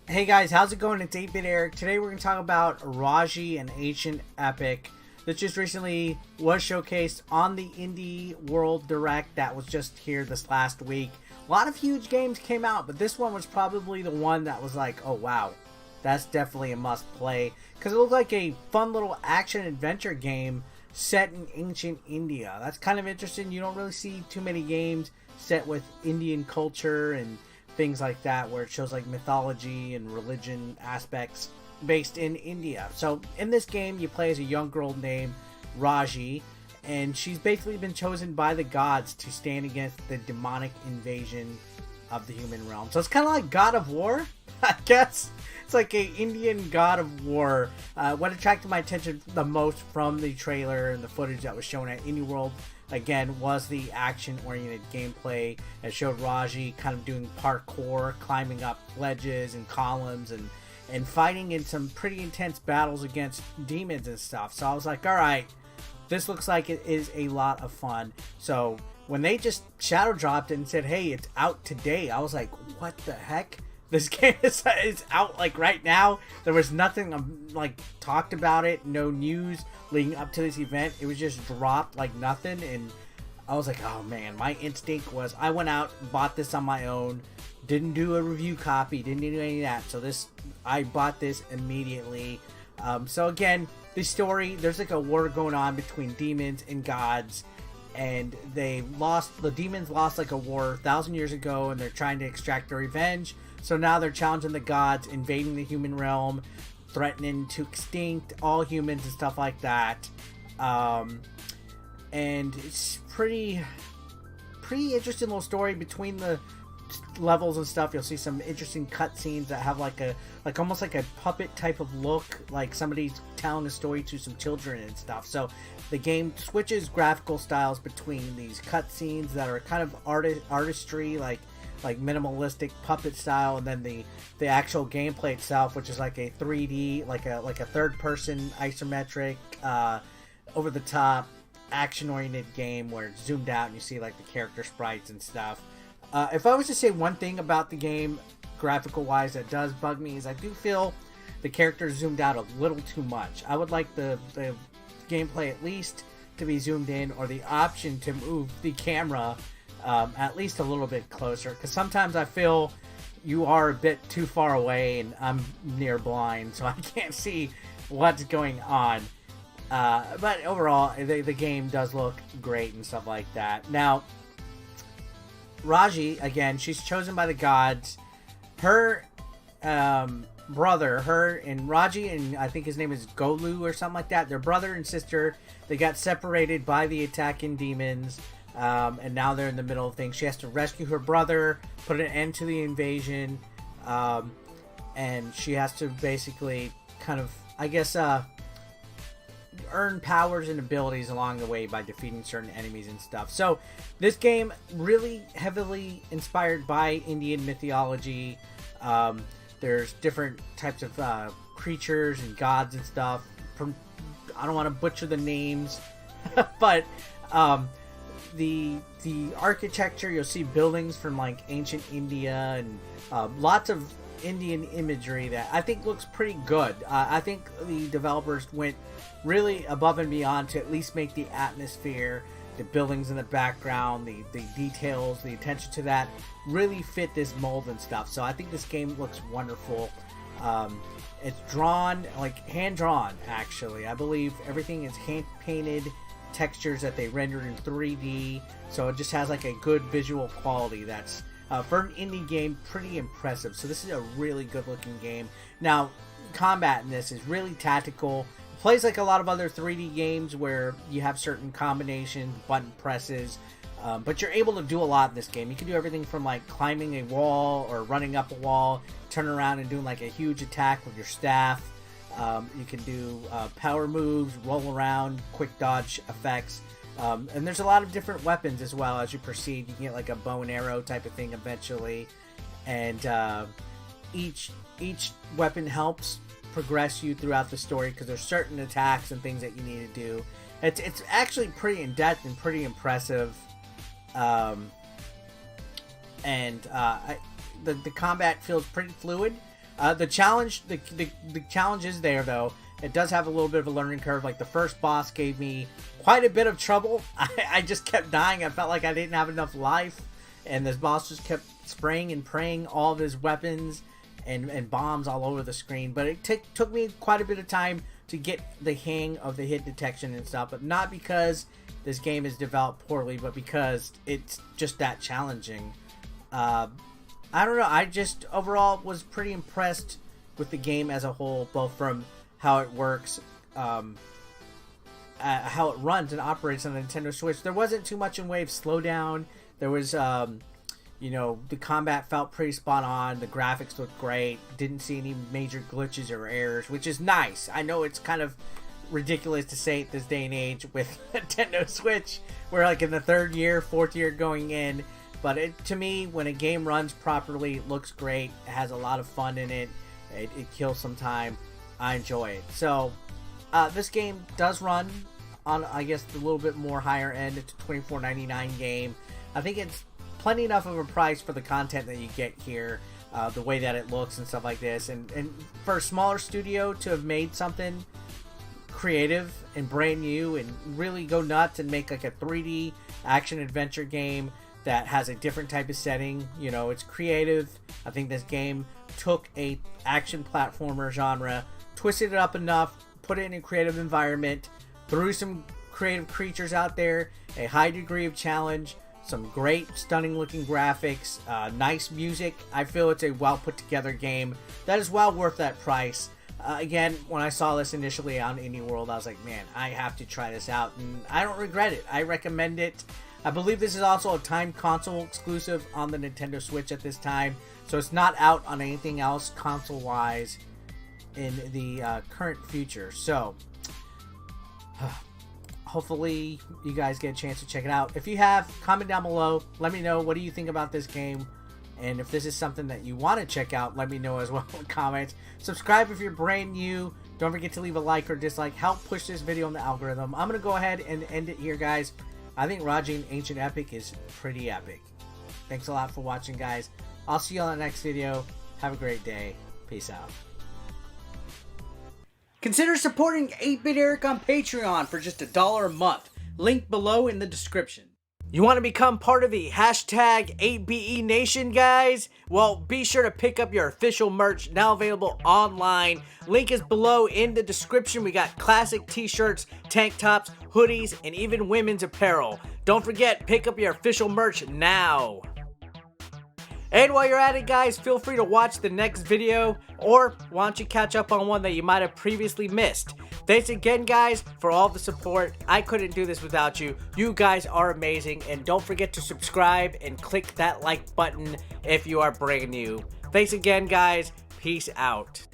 Hey guys, how's it going? It's 8-Bit Eric. Today we're going to talk about Raji, an ancient epic that just recently was showcased on the Indie World Direct that was just here this last week. A lot of huge games came out, but this one was probably the one that was like, oh wow, that's definitely a must play. Because it looked like a fun little action-adventure game set in ancient India. That's kind of interesting. You don't really see too many games set with Indian culture and things like that, where it shows like mythology and religion aspects based in India. So in this game, you play as a young girl named Raji, and she's basically been chosen by the gods to stand against the demonic invasion of the human realm. So it's kind of like God of War, I guess. It's like a Indian God of War. What attracted my attention the most from the trailer and the footage that was shown at Indie World, again, was the action-oriented gameplay that showed Raji kind of doing parkour, climbing up ledges and columns, and fighting in some pretty intense battles against demons and stuff. So I was like, alright, this looks like it is a lot of fun. So when they just shadow dropped it and said, hey, it's out today, I was like, what the heck? This game is out like right now. There was nothing like talked about it, no news leading up to this event. It was just dropped like nothing, and I was like, oh man, my instinct was I went out, bought this on my own, didn't do a review copy, didn't do any of that. So I bought this immediately. So again, the story, there's like a war going on between demons and gods, and the demons lost like a war 1,000 years ago, and they're trying to extract their revenge. So now they're challenging the gods, invading the human realm, threatening to extinct all humans and stuff like that. And it's pretty interesting little story between the levels and stuff. You'll see some interesting cutscenes that have like almost like a puppet type of look, like somebody's telling a story to some children and stuff. So the game switches graphical styles between these cutscenes that are kind of artistry, like minimalistic puppet style, and then the actual gameplay itself, which is like a 3D, like a third person isometric, over the top action oriented game where it's zoomed out and you see like the character sprites and stuff. If I was to say one thing about the game graphical wise that does bug me, is I do feel the characters zoomed out a little too much. I would like the gameplay at least to be zoomed in, or the option to move the camera at least a little bit closer, because sometimes I feel you are a bit too far away and I'm near blind, so I can't see what's going on. But overall, the game does look great and stuff like that. Now, Raji, again, she's chosen by the gods. Her brother, her and Raji, and I think his name is Golu or something like that, their brother and sister, they got separated by the attacking demons. And now they're in the middle of things. She has to rescue her brother, put an end to the invasion, and she has to basically kind of, I guess, earn powers and abilities along the way by defeating certain enemies and stuff. So this game really heavily inspired by Indian mythology. There's different types of creatures and gods and stuff. I don't want to butcher the names, but the architecture, you'll see buildings from like ancient India, and lots of Indian imagery that I think looks pretty good. I think the developers went really above and beyond to at least make the atmosphere, the buildings in the background, the details, the attention to that really fit this mold and stuff. So I think this game looks wonderful. It's drawn, like hand drawn actually. I believe everything is hand painted textures that they rendered in 3D, so it just has like a good visual quality that's for an indie game pretty impressive. So this is a really good looking game. Now combat in this is really tactical. It plays like a lot of other 3D games where you have certain combinations, button presses, but you're able to do a lot in this game. You can do everything from like climbing a wall or running up a wall, turning around and doing like a huge attack with your staff. You can do power moves, roll around, quick dodge effects, and there's a lot of different weapons as well. As you proceed, you can get like a bow and arrow type of thing eventually, and each weapon helps progress you throughout the story, because there's certain attacks and things that you need to do. It's actually pretty in depth and pretty impressive. The combat feels pretty fluid. The challenge is there though. It does have a little bit of a learning curve. Like the first boss gave me quite a bit of trouble. I just kept dying. I felt like I didn't have enough life, and this boss just kept spraying and praying all of his weapons and bombs all over the screen. But it took me quite a bit of time to get the hang of the hit detection and stuff. But not because this game is developed poorly, but because it's just that challenging. I don't know. I just overall was pretty impressed with the game as a whole, both from how it works, how it runs and operates on the Nintendo Switch. There wasn't too much in way of slowdown. There was, you know, the combat felt pretty spot on. The graphics looked great. Didn't see any major glitches or errors, which is nice. I know it's kind of ridiculous to say it this day and age with Nintendo Switch. We're like in the third year, fourth year going in. But to me, when a game runs properly, it looks great. It has a lot of fun in it. It kills some time. I enjoy it. So, this game does run on, I guess, a little bit more higher end. It's a $24.99 game. I think it's plenty enough of a price for the content that you get here, the way that it looks and stuff like this. And for a smaller studio to have made something creative and brand new and really go nuts and make like a 3D action adventure game that has a different type of setting, you know, it's creative. I think this game took a action platformer genre, twisted it up enough, put it in a creative environment, threw some creative creatures out there, a high degree of challenge, some great stunning looking graphics, nice music. I feel it's a well put together game that is well worth that price. Again, when I saw this initially on Indie World, I was like, man, I have to try this out, and I don't regret it. I recommend it. I believe this is also a timed console exclusive on the Nintendo Switch at this time, so it's not out on anything else console-wise in the current future. So, hopefully you guys get a chance to check it out. If you have, comment down below. Let me know, what do you think about this game? And if this is something that you want to check out, let me know as well in the comments. Subscribe if you're brand new. Don't forget to leave a like or dislike. Help push this video in the algorithm. I'm going to go ahead and end it here, guys. I think Raji and Ancient Epic is pretty epic. Thanks a lot for watching, guys. I'll see you on the next video. Have a great day. Peace out. Consider supporting 8-Bit Eric on Patreon for just $1 a month. Link below in the description. You want to become part of the hashtag 8BE Nation, guys? Well, be sure to pick up your official merch, now available online. Link is below in the description. We got classic t-shirts, tank tops, hoodies, and even women's apparel. Don't forget, pick up your official merch now. And while you're at it, guys, feel free to watch the next video, or why don't you catch up on one that you might have previously missed. Thanks again, guys, for all the support. I couldn't do this without you. You guys are amazing, and don't forget to subscribe and click that like button if you are brand new. Thanks again, guys. Peace out.